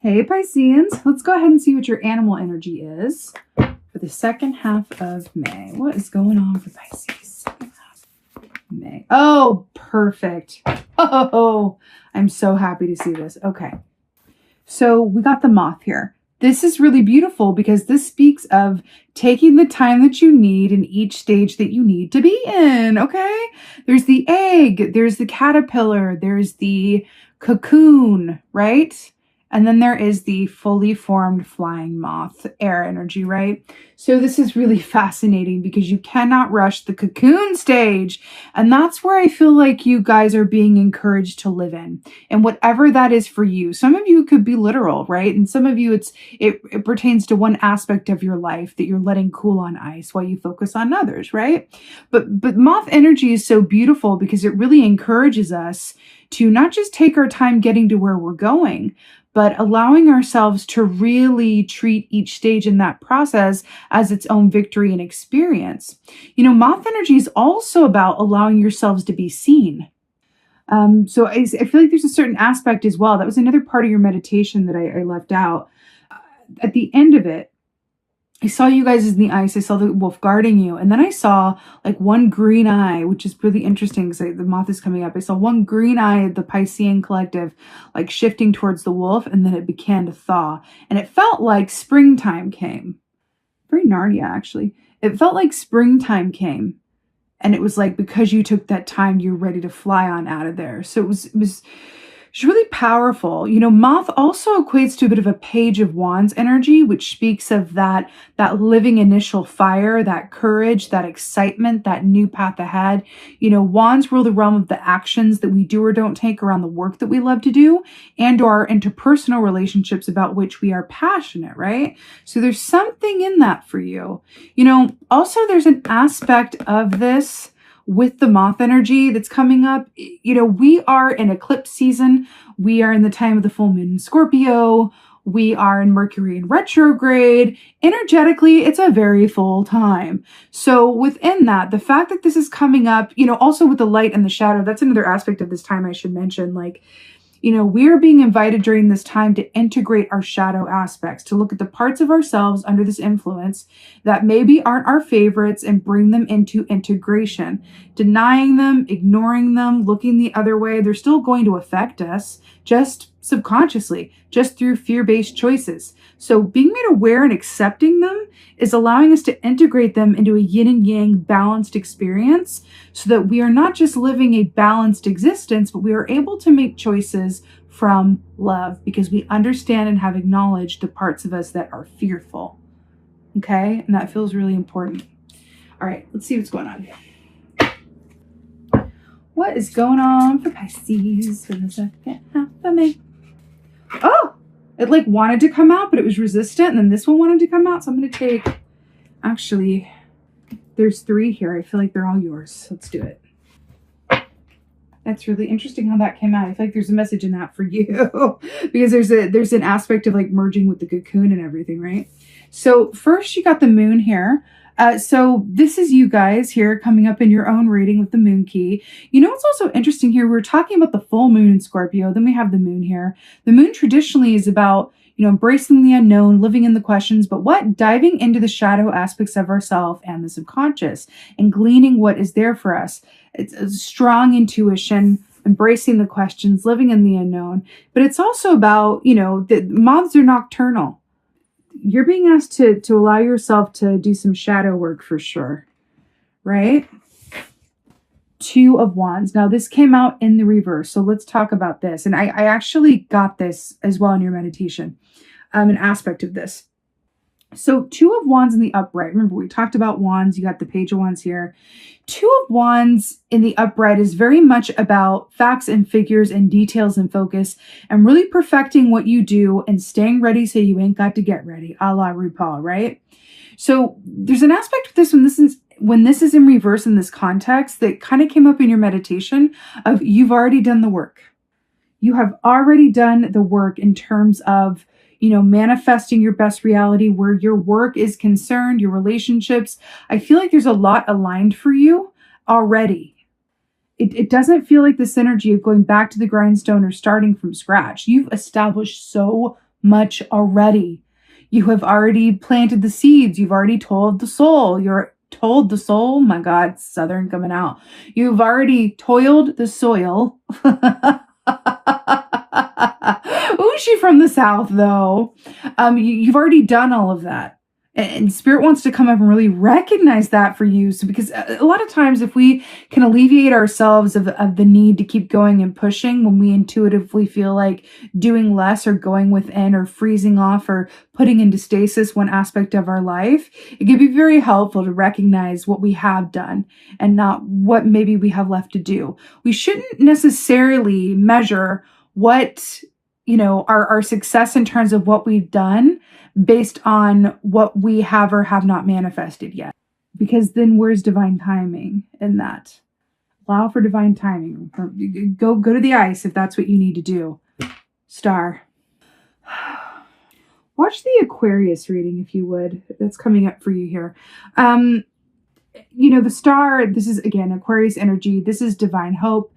Hey Pisceans, let's go ahead and see what your animal energy is for the second half of May. What is going on for Pisces? Second half of May. Oh, perfect. Oh, I'm so happy to see this. Okay. So we got the moth here. This is really beautiful because this speaks of taking the time that you need in each stage that you need to be in, okay? There's the egg, there's the caterpillar, there's the cocoon, right? And then there is the fully formed flying moth air energy, right? So this is really fascinating because you cannot rush the cocoon stage. And that's where I feel like you guys are being encouraged to live in. And whatever that is for you. Some of you could be literal, right? And some of you it pertains to one aspect of your life that you're letting cool on ice while you focus on others, right? But moth energy is so beautiful because it really encourages us to not just take our time getting to where we're going, but allowing ourselves to really treat each stage in that process as its own victory and experience. You know, moth energy is also about allowing yourselves to be seen. So I feel like there's a certain aspect as well. That was another part of your meditation that I left out. At the end of it, I saw you guys in the ice. I saw the wolf guarding you. And then I saw like one green eye, which is really interesting because the moth is coming up. I saw one green eye of the Piscean collective like shifting towards the wolf, and then it began to thaw. And it felt like springtime came. Very Narnia, actually. It felt like springtime came. And it was like, because you took that time, you're ready to fly on out of there. So it was really powerful. You know, moth also equates to a bit of a page of wands energy, which speaks of that living initial fire, that courage, that excitement, that new path ahead. You know, wands rule the realm of the actions that we do or don't take around the work that we love to do and our interpersonal relationships about which we are passionate, right? So there's something in that for you. You know, also there's an aspect of this with the moth energy that's coming up. You know, we are in eclipse season. We are in the time of the full moon in Scorpio. We are in Mercury in retrograde. Energetically, it's a very full time. So within that, the fact that this is coming up, you know, also with the light and the shadow, that's another aspect of this time I should mention. Like, you know, we're being invited during this time to integrate our shadow aspects, to look at the parts of ourselves under this influence that maybe aren't our favorites and bring them into integration. Denying them, ignoring them, looking the other way, they're still going to affect us, just subconsciously, just through fear-based choices. So being made aware and accepting them is allowing us to integrate them into a yin and yang balanced experience so that we are not just living a balanced existence, but we are able to make choices from love because we understand and have acknowledged the parts of us that are fearful. Okay? And that feels really important. All right, let's see what's going on. What is going on for Pisces for the second half of May? Oh, it like wanted to come out, but it was resistant. And then this one wanted to come out. So I'm going to take, actually, there's 3 here. I feel like they're all yours. Let's do it. That's really interesting how that came out. I feel like there's a message in that for you because there's an aspect of like merging with the cocoon and everything, right? So first you got the moon here. So this is you guys here coming up in your own reading with the moon key. You know what's also interesting here? We're talking about the full moon in Scorpio. Then we have the moon here. The moon traditionally is about, you know, embracing the unknown, living in the questions, but what? Diving into the shadow aspects of ourselves and the subconscious and gleaning what is there for us. It's a strong intuition, embracing the questions, living in the unknown. But it's also about, you know, the moths are nocturnal. You're being asked to allow yourself to do some shadow work for sure, right? 2 of Wands. Now this came out in the reverse. So let's talk about this. And I actually got this as well in your meditation, an aspect of this. So 2 of Wands in the upright. Remember, we talked about Wands. You got the Page of Wands here. 2 of Wands in the upright is very much about facts and figures and details and focus and really perfecting what you do and staying ready so you ain't got to get ready, a la RuPaul, right? So there's an aspect of this when this is in reverse in this context that kind of came up in your meditation of you've already done the work. You have already done the work in terms of, you know, manifesting your best reality where your work is concerned, your relationships. I feel like there's a lot aligned for you already. It doesn't feel like this energy of going back to the grindstone or starting from scratch. You've established so much already. You have already planted the seeds. You've already told the soul. You're told the soul. My God, Southern coming out. You've already toiled the soil. Ooh, she from the South, though. You've already done all of that. And Spirit wants to come up and really recognize that for you. So, because a lot of times if we can alleviate ourselves of the need to keep going and pushing when we intuitively feel like doing less or going within or freezing off or putting into stasis one aspect of our life, it can be very helpful to recognize what we have done and not what maybe we have left to do. We shouldn't necessarily measure what, our success in terms of what we've done based on what we have or have not manifested yet. Because then where's divine timing in that? Allow for divine timing. Go to the ice if that's what you need to do. Star. Watch the Aquarius reading if you would. That's coming up for you here. The star, this is again Aquarius energy. This is divine hope,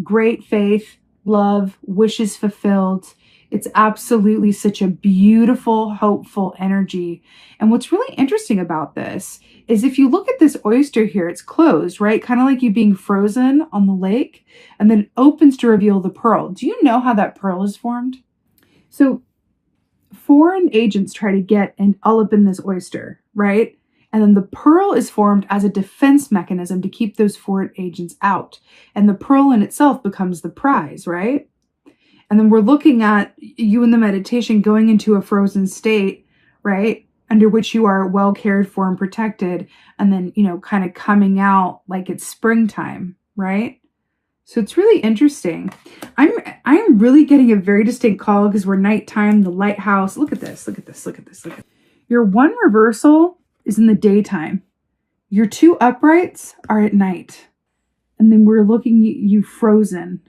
great faith, love, wishes fulfilled. It's absolutely such a beautiful, hopeful energy. And what's really interesting about this is if you look at this oyster here, it's closed, right? Kind of like you being frozen on the lake, and then it opens to reveal the pearl. Do you know how that pearl is formed? So foreign agents try to get all up in this oyster, right? And then the pearl is formed as a defense mechanism to keep those foreign agents out. And the pearl in itself becomes the prize, right? And then we're looking at you in the meditation going into a frozen state, right? Under which you are well cared for and protected. And then, kind of coming out like it's springtime, right? So it's really interesting. I'm really getting a very distinct call because we're nighttime, the lighthouse. Look at this, look at this, look at this, look at this. Your one reversal is in the daytime. Your two uprights are at night. And then we're looking at you frozen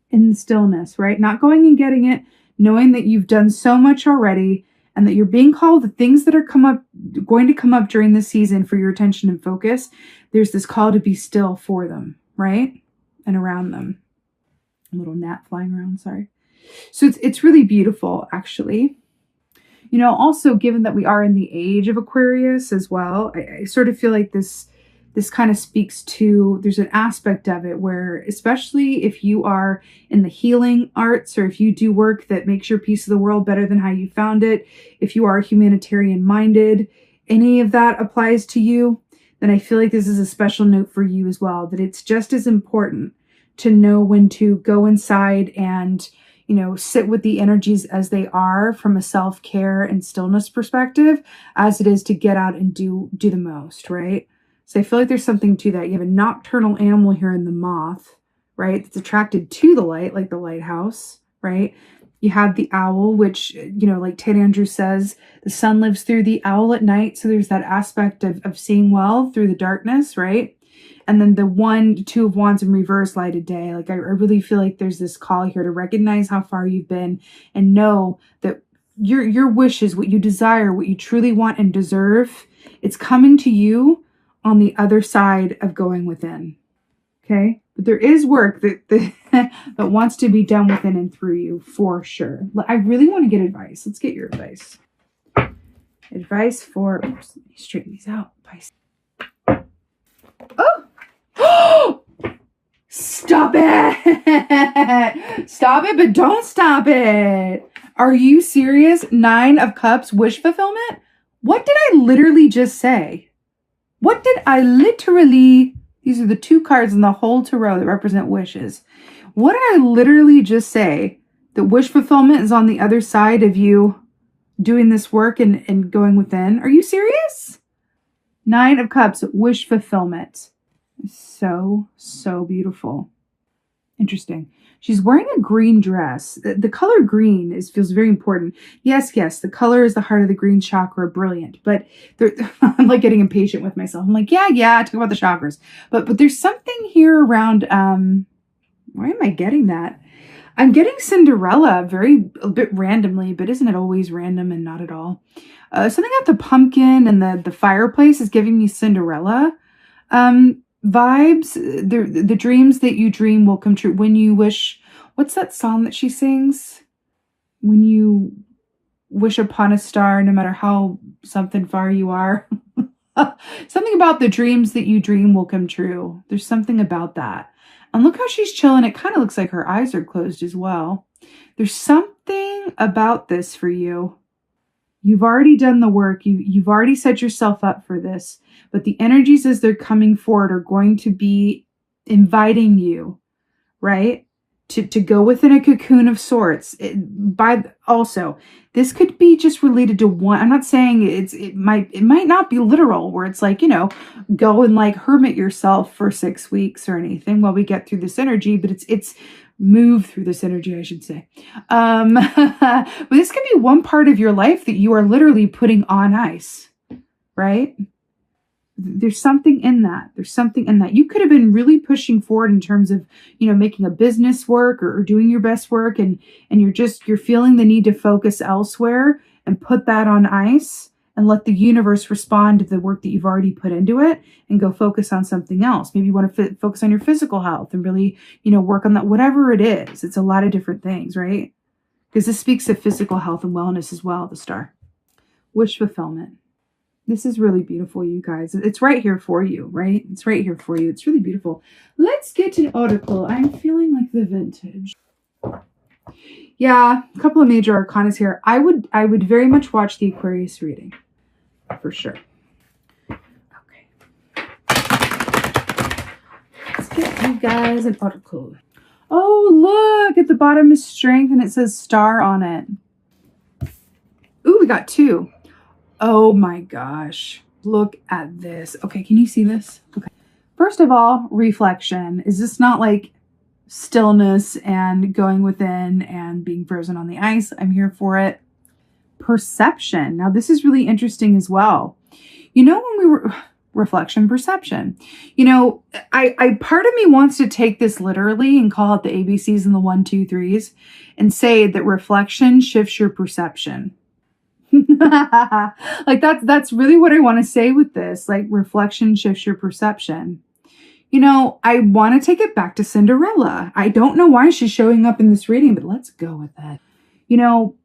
in the stillness, right? Not going and getting it, knowing that you've done so much already and that you're being called the things that are going to come up during the season for your attention and focus. There's this call to be still for them, right? And around them. A little gnat flying around, sorry. So it's really beautiful, actually. Also given that we are in the age of Aquarius as well, I sort of feel like this kind of speaks to, there's an aspect of it where, especially if you are in the healing arts or if you do work that makes your piece of the world better than how you found it, if you are humanitarian minded, any of that applies to you, then I feel like this is a special note for you as well, that it's just as important to know when to go inside and, sit with the energies as they are from a self-care and stillness perspective, as it is to get out and do the most, right? So I feel like there's something to that. You have a nocturnal animal here in the moth, right? That's attracted to the light, like the lighthouse, right? You have the owl, which, like Ted Andrews says, the sun lives through the owl at night. So there's that aspect of seeing well through the darkness, right? And then the two of wands in reverse, light of day. Like I really feel like there's this call here to recognize how far you've been and know that your wishes, what you desire, what you truly want and deserve, it's coming to you on the other side of going within. Okay? But there is work that wants to be done within and through you for sure. I really want to get advice. Let's get your advice. Advice for, oops, let me straighten these out. Pisces. Oh! Stop it! Stop it, but don't stop it. Are you serious? 9 of Cups, wish fulfillment? What did I literally just say? What did I literally... These are the 2 cards in the whole tarot that represent wishes. What did I literally just say? That wish fulfillment is on the other side of you doing this work and going within? Are you serious? 9 of Cups, wish fulfillment. So, so beautiful. Interesting. She's wearing a green dress. The color green feels very important. Yes, the color is the heart of the green chakra. Brilliant. But I'm like getting impatient with myself. I'm like, yeah, talk about the chakras. But there's something here around, why am I getting that? I'm getting Cinderella a bit randomly, but isn't it always random and not at all? Something about the pumpkin and the fireplace is giving me Cinderella. Vibes, the dreams that you dream will come true when you wish. What's that song that she sings? When you wish upon a star, no matter how something far you are. Something about the dreams that you dream will come true. There's something about that. And look how she's chilling. It kind of looks like her eyes are closed as well. There's something about this for you. You've already done the work. You've already set yourself up for this. But the energies as they're coming forward are going to be inviting you, right? To go within a cocoon of sorts. Also, this could be just related to one. I'm not saying it might not be literal where it's like, you know, go and like hermit yourself for 6 weeks or anything while we get through this energy, but it's move through this energy, I should say. But this could be one part of your life that you are literally putting on ice, right? There's something in that. There's something in that. You could have been really pushing forward in terms of, you know, making a business work or doing your best work. And you're feeling the need to focus elsewhere and put that on ice and let the universe respond to the work that you've already put into it and go focus on something else. Maybe you want to focus on your physical health and really, you know, work on that, whatever it is. It's a lot of different things, right? Because this speaks of physical health and wellness as well, the star. Wish fulfillment. This is really beautiful, you guys. It's right here for you, right? It's right here for you. It's really beautiful. Let's get to an oracle. I'm feeling like the vintage. Yeah, a couple of major arcanas here. I would very much watch the Aquarius reading, for sure. Okay. Let's get you guys an oracle. Oh, look, at the bottom is strength and it says star on it. Ooh, we got 2. Oh my gosh, look at this. Okay, can you see this? Okay. First of all, reflection. Is this not like stillness and going within and being frozen on the ice? I'm here for it. Perception. Now, this is really interesting as well. You know, when we were reflection, perception, you know, I part of me wants to take this literally and call it the ABCs and the 1, 2, 3s and say that reflection shifts your perception. Like that's really what I want to say with this. Like, reflection shifts your perception. You know, I want to take it back to Cinderella. I don't know why she's showing up in this reading, but let's go with it. You know,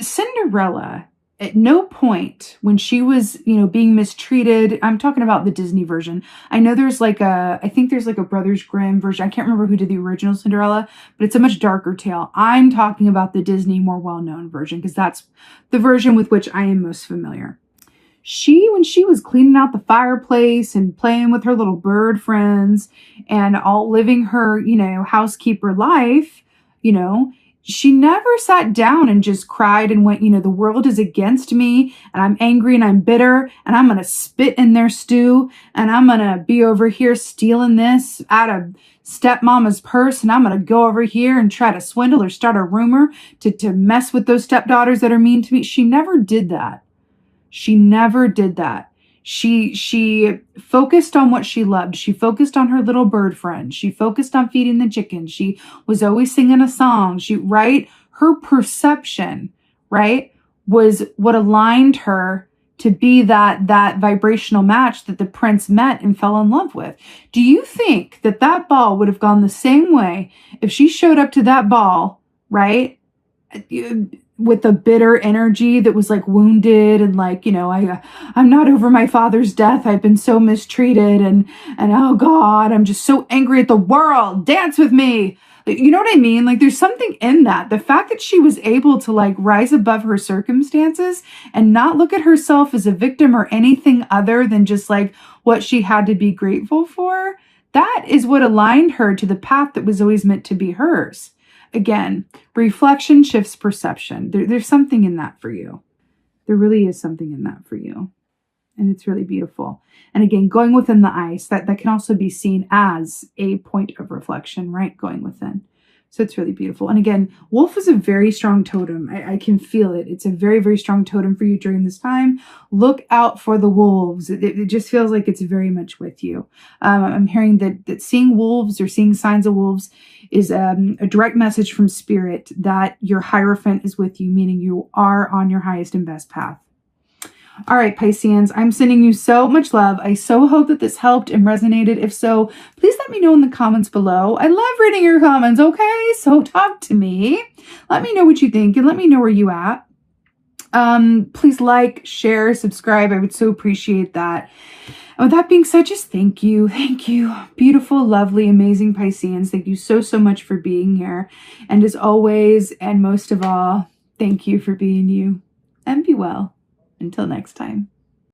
Cinderella, at no point when she was, you know, being mistreated, I'm talking about the Disney version. I know there's like I think there's like a Brothers Grimm version. I can't remember who did the original Cinderella, but it's a much darker tale. I'm talking about the Disney more well-known version because that's the version with which I am most familiar. When she was cleaning out the fireplace and playing with her little bird friends and all living her, you know, housekeeper life, you know, she never sat down and just cried and went, you know, the world is against me and I'm angry and I'm bitter and I'm going to spit in their stew and I'm going to be over here stealing this out of stepmama's purse and I'm going to go over here and try to swindle or start a rumor to mess with those stepdaughters that are mean to me. She never did that. She never did that. She focused on what she loved. She focused on her little bird friend. She focused on feeding the chickens. She was always singing a song. Her perception, right, was what aligned her to be that vibrational match that the prince met and fell in love with. Do you think that ball would have gone the same way if she showed up to that ball, right, with a bitter energy that was like wounded and like, you know, I'm not over my father's death. I've been so mistreated and oh God, I'm just so angry at the world. Dance with me. You know what I mean? Like, there's something in that. The fact that she was able to like rise above her circumstances and not look at herself as a victim or anything other than just like what she had to be grateful for. That is what aligned her to the path that was always meant to be hers. Again, reflection shifts perception. There's something in that for you. There really is something in that for you. And it's really beautiful. And again, going within the ice, that can also be seen as a point of reflection, right? Going within. So it's really beautiful. And again, wolf is a very strong totem. I can feel it. It's a very, very strong totem for you during this time. Look out for the wolves. It just feels like it's very much with you. I'm hearing that seeing wolves or seeing signs of wolves is a direct message from spirit that your Hierophant is with you, meaning you are on your highest and best path. All right, Pisceans, I'm sending you so much love. I so hope that this helped and resonated. If so, please let me know in the comments below. I love reading your comments, okay? So talk to me. Let me know what you think and let me know where you at. Please like, share, subscribe. I would so appreciate that. And with that being said, just thank you. Thank you. Beautiful, lovely, amazing Pisceans. Thank you so, so much for being here. And as always, and most of all, thank you for being you. And be well. Until next time.